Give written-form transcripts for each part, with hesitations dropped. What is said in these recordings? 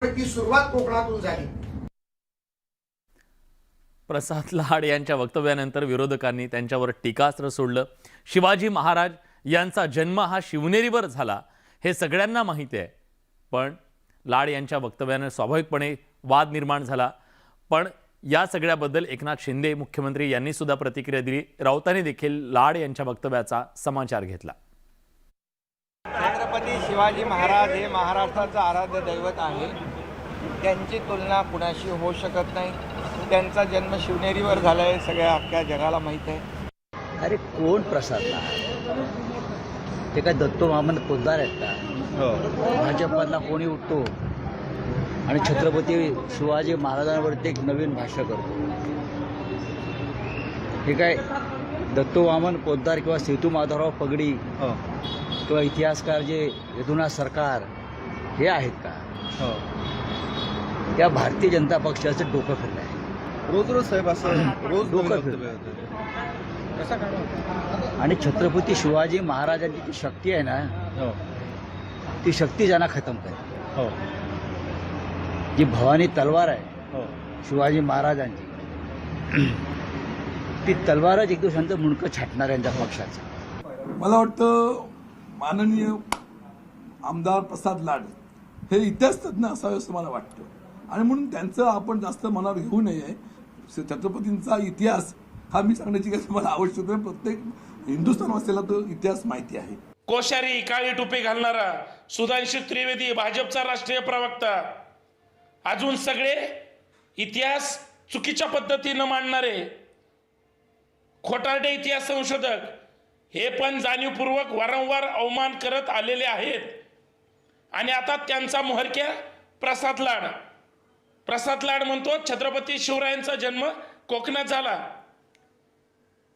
ती सुरुवात कोकणातून झाली। प्रसाद लाड यांच्या वक्तव्यानंतर विरोधकांनी त्यांच्यावर टीकास्त्र सोडलं। शिवाजी महाराज यांचा जन्म हा शिवनेरीवर झाला हे सगळ्यांना माहिती आहे, पण लाड यांच्या वक्तव्याने स्वाभाविकपणे वाद निर्माण झाला। पण या सगळ्याबद्दल एकनाथ शिंदे मुख्यमंत्री यांनी सुद्धा प्रतिक्रिया दिली। राऊतांनी देखील लाड यांच्या वक्तव्याचा समाचार घेतला। छत्रपती शिवाजी महाराज हे महाराष्ट्राचं आराध्य दैवत आहे। त्यांची तुलना कुणाशी होऊ शकत नाही। त्यांचा जन्म शिवनेरीवर झाला आहे, सगळ्या अख्ख्या जगाला माहीत आहे। अरे कोण प्रसाद लाड? ते काय दत्तो वामन पोद्दार आहेत का? भाजपमधला कोणी उठतो आणि छत्रपती शिवाजी महाराजांवरती एक नवीन भाष्य करतो? हे काय दत्तो वामन पोद्दार किंवा सेतू माधवराव पगडी किंवा इतिहासकार जे यदुनाथ सरकार हे आहेत का? त्या भारतीय जनता पक्षाचं डोकं फिरलं आहे। रोज साहेब असं रोज डोकं फिरलं आणि छत्रपती शिवाजी महाराजांची जी शक्ती आहे ना, ती शक्ती ज्यांना खतम करेल। जी भवानी तलवार आहे शिवाजी महाराजांची, ती तलवारच एक दिवसांचं मुंडकं छाटणार यांच्या पक्षाचं। मला वाटतं माननीय आमदार प्रसाद लाड हे इतिहास तज्ञ असावे असं मला वाटतं, आणि म्हणून त्यांचं आपण जास्त मनावर घेऊ नये। छत्रपतींचा इतिहास हा मी सांगण्याची काही मला आवश्यक नाही, प्रत्येक हिंदुस्थानवासियाला तो इतिहास माहिती आहे। कोश्यारी काळी टोपी घालणारा सुधांशु त्रिवेदी भाजपचा राष्ट्रीय प्रवक्ता, अजून सगळे इतिहास चुकीच्या पद्धतीनं मांडणारे खोटारडे इतिहास संशोधक हे पण जाणीवपूर्वक वारंवार अवमान करत आलेले आहेत। आणि आता त्यांचा मोहरक्या प्रसाद लाड म्हणतो छत्रपती शिवरायांचा जन्म कोकणात झाला।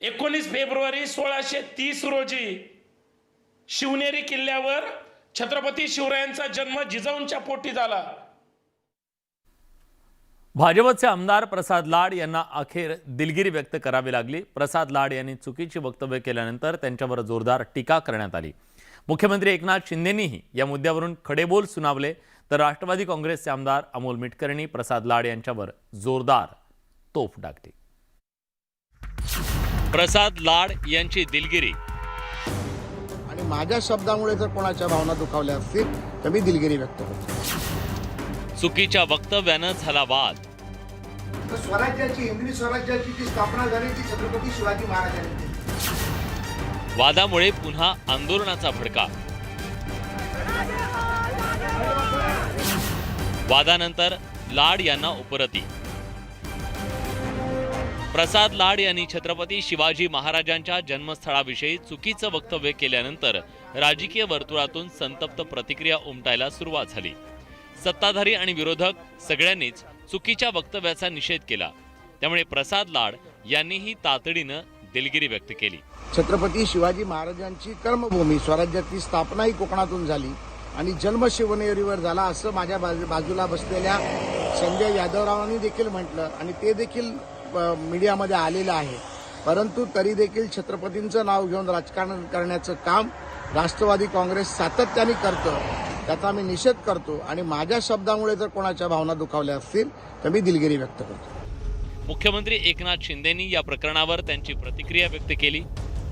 19 फेब्रुवारी 1630 रोजी शिवनेरी किल्ल्यावर छत्रपती शिवरायांचा जन्म जिजाऊंच्या पोटी झाला। भाजपचे आमदार प्रसाद लाड यांना अखेर दिलगिरी व्यक्त करावी लागली। प्रसाद लाड यांनी चुकीची वक्तव्य केल्यानंतर त्यांच्यावर जोरदार टीका करण्यात आली। मुख्यमंत्री एकनाथ शिंदेंनीही या मुद्द्यावरून खडेबोल सुनावले, तर राष्ट्रवादी काँग्रेसचे आमदार अमोल मिटकरींनी प्रसाद लाड यांच्यावर जोरदार तोफ डागली। प्रसाद लाड यांची दिलगिरी। आणि माझ्या शब्दामुळे जर कोणाच्या भावना दुखावल्या असतील तर मी दिलगिरी व्यक्त करतो। चुकीच्या वक्तव्यानं झाला वाद। तर स्वराज्याची, हिंदवी स्वराज्याची जी स्थापना झाली ती छत्रपती शिवाजी महाराजांनी केली। वादामुळे पुन्हा आंदोलनाचा भडका। वादानंतर लाड यांना उपरती। प्रसाद लाड यांनी छत्रपती शिवाजी महाराजांच्या जन्मस्थळाविषयी चुकीचं वक्तव्य केल्यानंतर राजकीय वर्तुळातून संतप्त प्रतिक्रिया उमटायला सुरुवात झाली। सत्ताधारी आणि विरोधक सगळ्यांनीच चुकीच्या वक्तव्याचा निषेध केला, त्यामुळे प्रसाद लाड यांनीही तातडीनं दिलगिरी व्यक्त केली। छत्रपती शिवाजी महाराजांची कर्मभूमी स्वराज्याची स्थापनाही कोकणातून झाली आणि जन्म शिवनेरीवर झाला असं माझ्या बाजूला बसलेल्या संजय यादवरावांनी देखील म्हटलं आणि ते देखील मीडियामध्ये आलेलं आहे। परंतु तरी देखील छत्रपतींचं नाव घेऊन राजकारण करण्याचं काम राष्ट्रवादी काँग्रेस सातत्याने करतं, त्याचा मी निषेध करतो। आणि माझ्या शब्दामुळे जर कोणाच्या भावना दुखावल्या असतील तर मी दिलगिरी व्यक्त करतो। मुख्यमंत्री एकनाथ शिंदेंनी या प्रकरणावर त्यांची प्रतिक्रिया व्यक्त केली।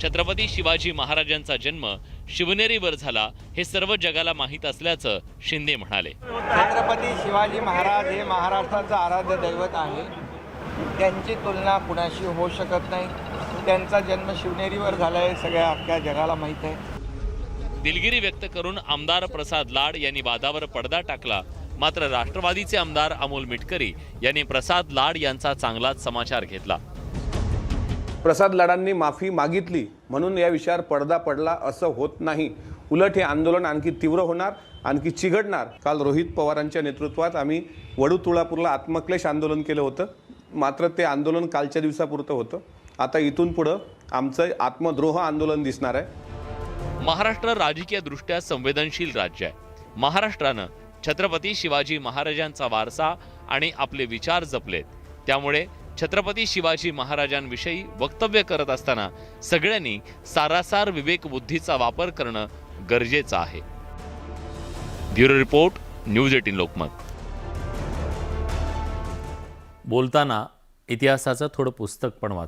छत्रपती शिवाजी महाराजांचा जन्म शिवनेरीवर झाला हे सर्व जगाला माहीत असल्याचं शिंदे म्हणाले। छत्रपती शिवाजी महाराज हे महाराष्ट्राचं आराध्य दैवत आहे। त्यांची तुलना कुणाशी होऊ शकत नाही। त्यांचा जन्म शिवनेरीवर झाला आहे, सगळ्या अख्ख्या जगाला माहीत आहे। दिलगिरी व्यक्त करून आमदार प्रसाद लाड यांनी वादावर पडदा टाकला। मात्र राष्ट्रवादीचे आमदार अमोल मिटकरी यांनी प्रसाद लाड यांचा चांगलाच समाचार घेतला। प्रसाद लाडांनी माफी मागितली म्हणून या विषयावर पडदा पडला असं होत नाही। उलट हे आंदोलन आणखी तीव्र होणार, आणखी चिघडणार। काल रोहित पवारांच्या नेतृत्वात आम्ही वडू तुळापूरला आत्मक्लेश आंदोलन केलं होतं, मात्र ते आंदोलन कालच्या दिवसापुरतं होतं। आता इथून पुढं आमचं आत्मद्रोह आंदोलन दिसणार आहे। महाराष्ट्र राजकीय दृष्ट्या संवेदनशील राज्य आहे। महाराष्ट्रानं छत्रपती शिवाजी महाराजांचा वारसा आणि आपले विचार जपलेत, त्यामुळे छत्रपती शिवाजी महाराजांविषयी वक्तव्य करत असताना सगळ्यांनी सारासार विवेकबुद्धीचा वापर करणं गरजेचं आहे। Bureau report, news 18 Lokmat. बोलताना इतिहासाचं थोडं पुस्तक पण वाचा.